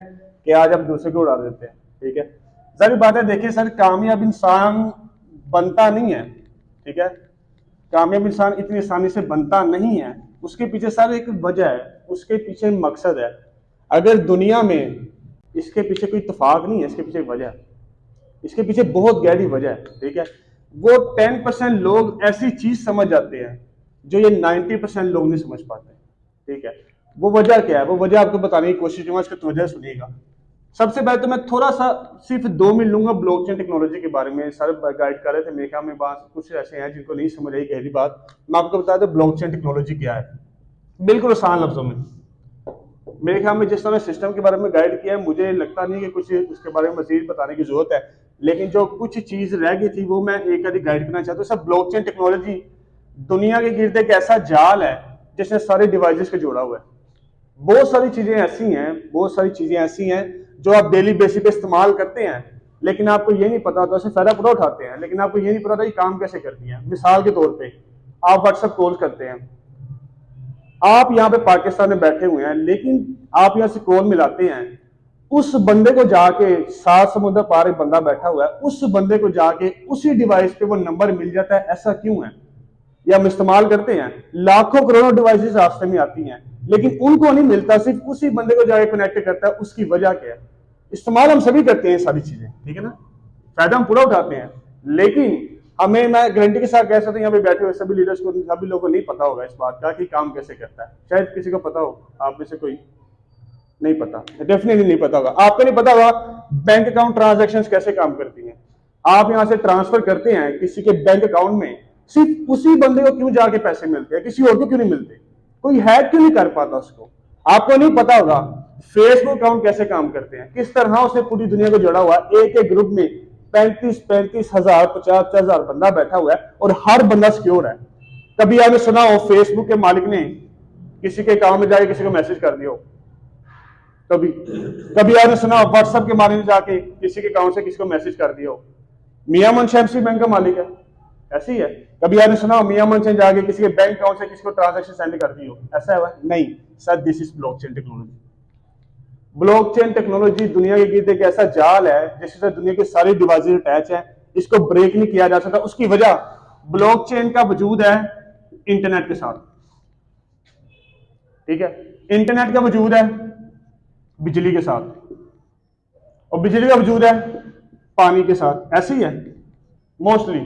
कि आज हम दूसरे को उड़ा देते हैं। ठीक है, सारी बातें देखिए सर, कामयाब इंसान बनता नहीं है। ठीक है, कामयाब इंसान इतनी आसानी से बनता नहीं है। उसके पीछे सर एक वजह है, उसके पीछे मकसद है। अगर दुनिया में इसके पीछे कोई इत्तेफाक नहीं है, इसके पीछे वजह है, इसके पीछे बहुत गहरी वजह है। ठीक है, वो 10% लोग ऐसी चीज समझ जाते हैं जो ये 90% लोग नहीं समझ पाते। ठीक है, वो वजह क्या है, वो वजह आपको बताने की कोशिश करूंगा, इसकी वजह सुनिएगा। सबसे पहले तो मैं थोड़ा सा सिर्फ 2 मिनट लूंगा ब्लॉकचेन टेक्नोलॉजी के बारे में। सर गाइड कर रहे थे, मेरे ख्याल में बात कुछ ऐसे हैं जिनको नहीं समझ आई गहरी बात। मैं आपको बता दूं ब्लॉकचेन टेक्नोलॉजी क्या है, बिल्कुल आसान लफ्जों में। मेरे ख्याल में जिस तरह सिस्टम के बारे में गाइड किया है, मुझे लगता नहीं कि कुछ उसके बारे में मजीद बताने की जरूरत है, लेकिन जो कुछ चीज रह गई थी वो मैं एक आधी गाइड करना चाहता हूँ। सब ब्लॉकचेन टेक्नोलॉजी दुनिया के गिर्द एक ऐसा जाल है जिसने सारे डिवाइसेस को जोड़ा हुआ है। बहुत सारी चीजें ऐसी हैं, बहुत सारी चीजें ऐसी हैं जो आप डेली बेसिस पे इस्तेमाल करते हैं, लेकिन आपको ये नहीं पता होता, उससे फायदा पूरा उठाते हैं, लेकिन आपको ये नहीं पता था ये काम कैसे करती है। मिसाल के तौर पे आप व्हाट्सएप कॉल करते हैं, आप यहाँ पे पाकिस्तान में बैठे हुए हैं, लेकिन आप यहाँ से कॉल मिलाते हैं, उस बंदे को जाके 7 समुद्र पार एक बंदा बैठा हुआ है, उस बंदे को जाके उसी डिवाइस पे वो नंबर मिल जाता है। ऐसा क्यों है? या हम इस्तेमाल करते हैं, लाखों करोड़ों डिवाइसेस रास्ते में आती हैं, लेकिन उनको नहीं मिलता, सिर्फ उसी बंदे को जाके कनेक्ट करता है। उसकी वजह क्या है? इस्तेमाल हम सभी करते हैं सारी चीजें, ठीक है ना, फायदा हम पूरा उठाते हैं, लेकिन हमें, मैं गारंटी के साथ कह सकता हूँ यहाँ पे बैठे हुए सभी लीडर्स को, सभी लोगों को नहीं पता होगा इस बात का कि काम कैसे करता है। शायद किसी को पता हो, आप में से कोई नहीं पता, डेफिनेटली नहीं पता होगा। आपको नहीं पता होगा बैंक अकाउंट ट्रांजैक्शंस कैसे काम करती हैं। आप यहां से ट्रांसफर करते हैं किसी के बैंक अकाउंट में, सिर्फ उसी बंदे को क्यों जाके पैसे मिलते हैं, किसी और को क्यों नहीं मिलते? कोई हैक क्यों नहीं कर पाता उसको? आपको नहीं पता होगा फेसबुक अकाउंट कैसे काम करते हैं, किस तरह उसने पूरी दुनिया को जोड़ा हुआ। एक एक ग्रुप में 35-35 हजार 50-50 हजार बंदा बैठा हुआ है और हर बंदा सिक्योर है। कभी आपने सुना हो फेसबुक के मालिक ने किसी के अकाउंट में जाके किसी को मैसेज कर दिया हो? कभी कभी आपने सुना व्हाट्सएप के मालिक ने जाके किसी के अकाउंट से किसी को मैसेज कर दिया हो? मियां मनशमसी बैंक का मालिक है, ऐसी है। कभी आपने सुना मियां मनशम जाके किसी के बैंक अकाउंट से किसी को ट्रांजैक्शन सेंड कर दी हो? ऐसा है नहीं sir, this is blockchain technology. Blockchain technology दुनिया के गिर्द एक ऐसा जाल है जिससे दुनिया के सारे डिवाइसेस अटैच है, इसको ब्रेक नहीं किया जा सकता। उसकी वजह ब्लॉकचेन का वजूद है इंटरनेट के साथ। ठीक है, इंटरनेट का वजूद है बिजली के साथ, और बिजली का वजूद है पानी के साथ। ऐसी है मोस्टली।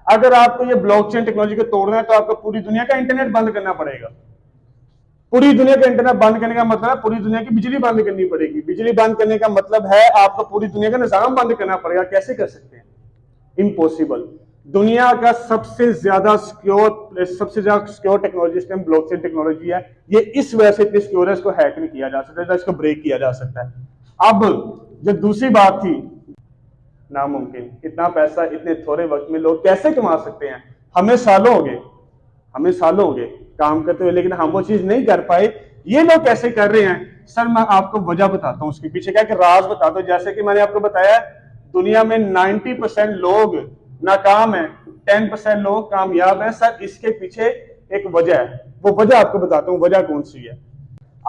अगर आपको ये ब्लॉकचेन टेक्नोलॉजी को तोड़ना है तो आपको पूरी दुनिया का इंटरनेट बंद करना पड़ेगा। पूरी दुनिया का इंटरनेट बंद करने का मतलब है पूरी दुनिया की बिजली बंद करनी पड़ेगी। बिजली बंद करने का मतलब है आपको पूरी दुनिया का निजाम बंद करना पड़ेगा। कैसे कर सकते हैं? इम्पॉसिबल। दुनिया का सबसे ज्यादा सिक्योर टेक्नोलॉजी इसमें ब्लॉकचेन टेक्नोलॉजी है। ये इस वजह से इतनी सिक्योर है, इसको हैक नहीं किया जा सकता, इसको ब्रेक किया जा सकता है। अब जो दूसरी बात थी, नामुमकिन, इतना पैसा इतने थोड़े वक्त में लोग कैसे कमा सकते हैं? हमें सालों हो गए काम करते हुए, लेकिन हम वो चीज नहीं कर पाए। ये लोग कैसे कर रहे हैं? सर मैं आपको वजह बताता हूँ, उसके पीछे क्या कि राज बताता हूँ। जैसे कि मैंने आपको बताया, दुनिया में 90% लोग नाकाम है, 10% लोग कामयाब हैं। सर इसके पीछे एक वजह है, वो वजह आपको बताता हूँ। वजह कौन सी है?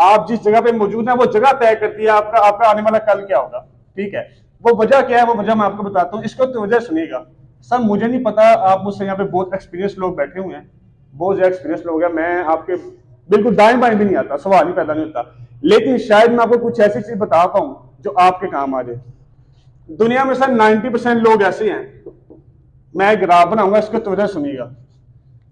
आप जिस जगह पे मौजूद हैं वो जगह तय करती है आपका आने वाला कल क्या होगा। ठीक है, वो वजह क्या है? वो वजह मैं आपको बताता हूँ, इसको तो वजह सुनिएगा। सर मुझे नहीं पता, आप मुझसे यहाँ पे बहुत एक्सपीरियंस लोग बैठे हुए हैं, बहुत ज्यादा एक्सपीरियंस लोग हैं, मैं आपके बिल्कुल दाएं बाएं भी नहीं आता, सवाल ही पैदा नहीं होता, लेकिन शायद मैं आपको कुछ ऐसी चीज बता पाऊं जो आपके काम आ जाए। दुनिया में सर 90% लोग ऐसे हैं। मैं एक ग्राफ बनाऊंगा, इसको तो वजह सुनिएगा।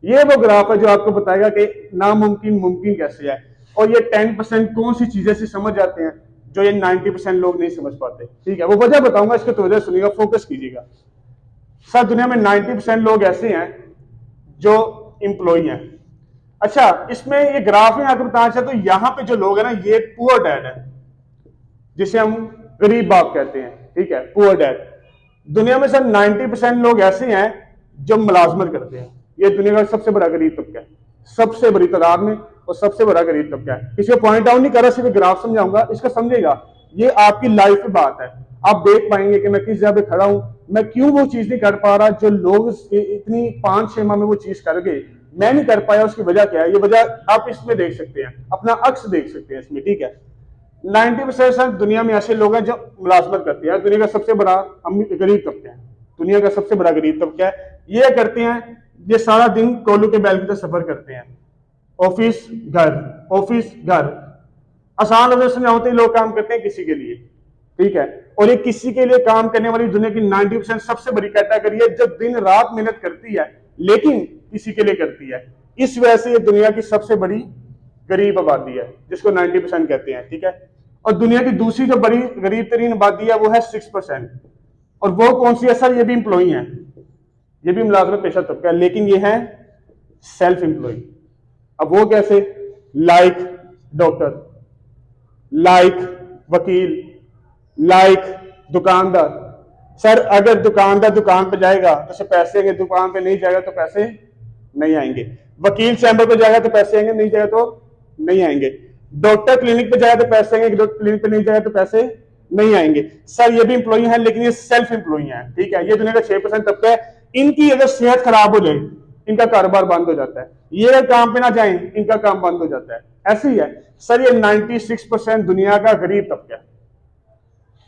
ये वो ग्राफ है जो आपको बताएगा कि नामुमकिन मुमकिन कैसे है, और ये 10% कौन सी चीजें से समझ जाते हैं जो ये 90% लोग नहीं समझ पाते। ठीक है, वो वजह बताऊंगा, इसको तो वजह सुनिएगा, फोकस कीजिएगा। सर दुनिया में 90% लोग ऐसे हैं जो एम्प्लॉई हैं। अच्छा, इसमें ये ग्राफ में आपको बताना चाहता हूं, यहां पे जो लोग हैं ना, ये पुअर डैड है, जिसे हम गरीब बाप कहते हैं। ठीक है, पुअर डैड। दुनिया में सर 90% लोग ऐसे हैं जो मुलाजमत करते हैं। ये दुनिया का सबसे बड़ा गरीब तबका है, सबसे बड़ी तादाद में, और सबसे बड़ा गरीब तबका है। इसको पॉइंट आउट नहीं कर रहा, सिर्फ ग्राफ समझाऊंगा, इसको समझेगा। ये आपकी लाइफ की बात है। आप देख पाएंगे कि मैं किस जगह पे खड़ा हूं, मैं क्यों वो चीज नहीं कर पा रहा जो लोग इतनी 5-6 माह में वो चीज कर गए, मैं नहीं कर पाया। उसकी वजह क्या है? ये वजह आप इसमें देख सकते हैं, अपना अक्स देख सकते हैं इसमें। ठीक है, 90% सर दुनिया में ऐसे लोग हैं जो मुलाजमत करते हैं। दुनिया का सबसे बड़ा गरीब तबका है, दुनिया का सबसे बड़ा गरीब तबका है। ये करते हैं, ये सारा दिन कोलू के बैल की तरह सफर करते हैं, ऑफिस घर। आसान लफ्ज़ों से होते ही लोग काम करते हैं किसी के लिए, ठीक है। और ये किसी के लिए काम करने वाली दुनिया की 90% सबसे बड़ी कैटेगरी है जो दिन रात मेहनत करती है लेकिन किसी के लिए करती है। इस वजह से ये दुनिया की सबसे बड़ी गरीब आबादी है जिसको 90% कहते हैं, ठीक है। और दुनिया की दूसरी जो बड़ी गरीब तरीन आबादी है वो है 6%। और वो कौन सी है सर? ये भी एम्प्लॉई है, ये भी मुलाजमत पेशा तबका है, लेकिन ये है सेल्फ एम्प्लॉय। अब वो कैसे? लाइक डॉक्टर, लाइक वकील, लाइक दुकानदार। सर अगर दुकानदार दुकान पर जाएगा तो उसे पैसे आएंगे, दुकान पे नहीं जाएगा तो पैसे नहीं आएंगे। वकील चैम्बर पे जाएगा तो पैसे आएंगे, नहीं जाएगा तो नहीं आएंगे। डॉक्टर क्लिनिक पे जाएगा तो पैसे आएंगे, डॉक्टर क्लिनिक पे नहीं जाएगा तो पैसे नहीं आएंगे। सर ये भी एम्प्लॉई है लेकिन ये सेल्फ एम्प्लॉई है, ठीक है। ये दुनिया का 6% तबका है। इनकी अगर सेहत खराब हो जाए इनका कारोबार बंद हो जाता है, ये अगर काम पे ना जाए इनका काम बंद हो जाता है। ऐसे ही है सर, ये 96% दुनिया का गरीब तबका है।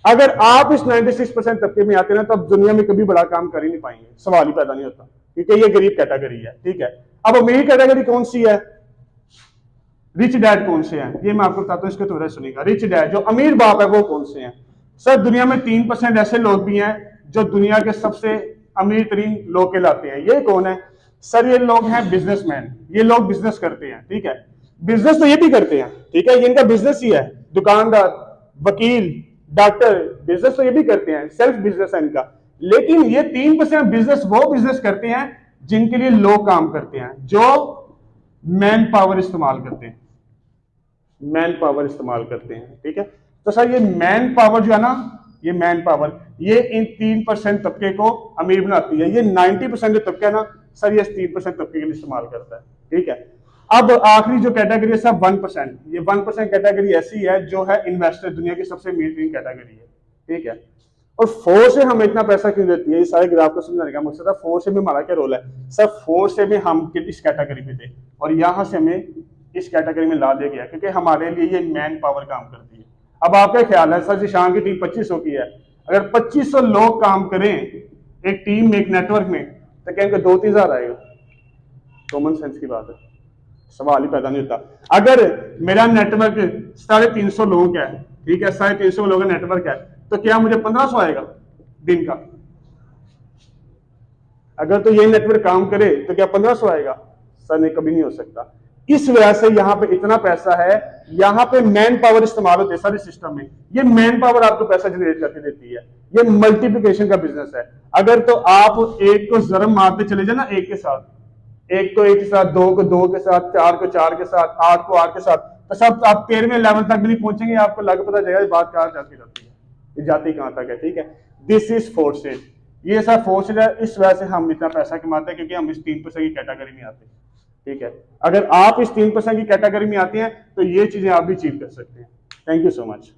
अगर आप इस 96% तबके में आते ना तो आप दुनिया में कभी बड़ा काम कर ही नहीं पाएंगे, सवाल ही पैदा नहीं होता, क्योंकि ये गरीब कैटेगरी है, ठीक है। अब अमीर कैटेगरी कौन सी है? रिच डैड कौन से हैं? ये मैं आपको बताता हूँ, इसके थोड़ा सुनिएगा। रिच डैड जो अमीर बाप है वो कौन से हैं? सर दुनिया में 3% ऐसे लोग भी हैं जो दुनिया के सबसे अमीर तरीन लोग कहलाते हैं। ये कौन है? सर ये लोग हैं बिजनेसमैन। ये लोग बिजनेस करते हैं, ठीक है। बिजनेस तो ये भी करते हैं, ठीक है, ये इनका बिजनेस ही है। दुकानदार, वकील, डॉक्टर, बिजनेस तो ये भी करते हैं, सेल्फ बिजनेस है इनका। लेकिन ये 3% बिजनेस वो बिजनेस करते हैं जिनके लिए लोग काम करते हैं, जो मैन पावर इस्तेमाल करते हैं, मैन पावर इस्तेमाल करते हैं, ठीक है। तो सर ये मैन पावर जो है ना, ये मैन पावर ये इन 3% तबके को अमीर बनाती है। ये 90% जो तबका है ना सर, ये 3% तबके के लिए इस्तेमाल करता है, ठीक है। अब आखिरी जो कैटेगरी है सर 1%, ये 1% कैटेगरी ऐसी है जो है इन्वेस्टर, दुनिया की सबसे अमीर कैटेगरी है, ठीक है। और फोर से हमें इतना पैसा क्यों देती है? ये सारे ग्राफ को समझाने का मकसद है। फोर से भी हमारा क्या रोल है सर? फोर से भी हम इस कैटेगरी में थे और यहां से हमें इस कैटेगरी में ला दिया गया क्योंकि हमारे लिए ये मैन पावर काम करती है। अब आपका ख्याल है सर जिशान की टीम 2500 की है, अगर 2500 लोग काम करें एक टीम में, एक नेटवर्क में, तो क्या इनको 2-3 हजार आएगा? कॉमन सेंस की बात है, सवाल ही पैदा नहीं होता। अगर मेरा नेटवर्क 350 लोगों का है, ठीक है, 350 लोगों का नेटवर्क है, तो क्या मुझे 1500 आएगा दिन का? अगर तो ये नेटवर्क काम करे तो क्या 1500 आएगा? सर नहीं, कभी नहीं हो सकता। इस वजह से यहाँ पे इतना पैसा है, यहाँ पे मैन पावर इस्तेमाल होते है सारे सिस्टम में। ये मैन पावर आपको पैसा जनरेट करके देती है। ये मल्टीप्लिकेशन का बिजनेस है। अगर तो आप एक को जरम मारते चले जाए ना, एक के साथ, एक को एक के साथ, 2 को 2 के साथ, 4 को 4 के साथ, 8 को 8 के साथ, तो सब आप 13वें लेवल तक भी नहीं पहुंचेंगे, आपको लग पता जाएगा बात कहाँ जाती जाती है, ये जाती कहाँ तक है, ठीक है। दिस इज फोर्सेज, ये सब फोर्सेज है। इस वजह से हम इतना पैसा कमाते हैं क्योंकि हम इस 3% की कैटेगरी में आते हैं, ठीक है। अगर आप इस 3% की कैटेगरी में आते हैं तो ये चीजें आप भी अचीव कर सकते हैं। Thank you so much.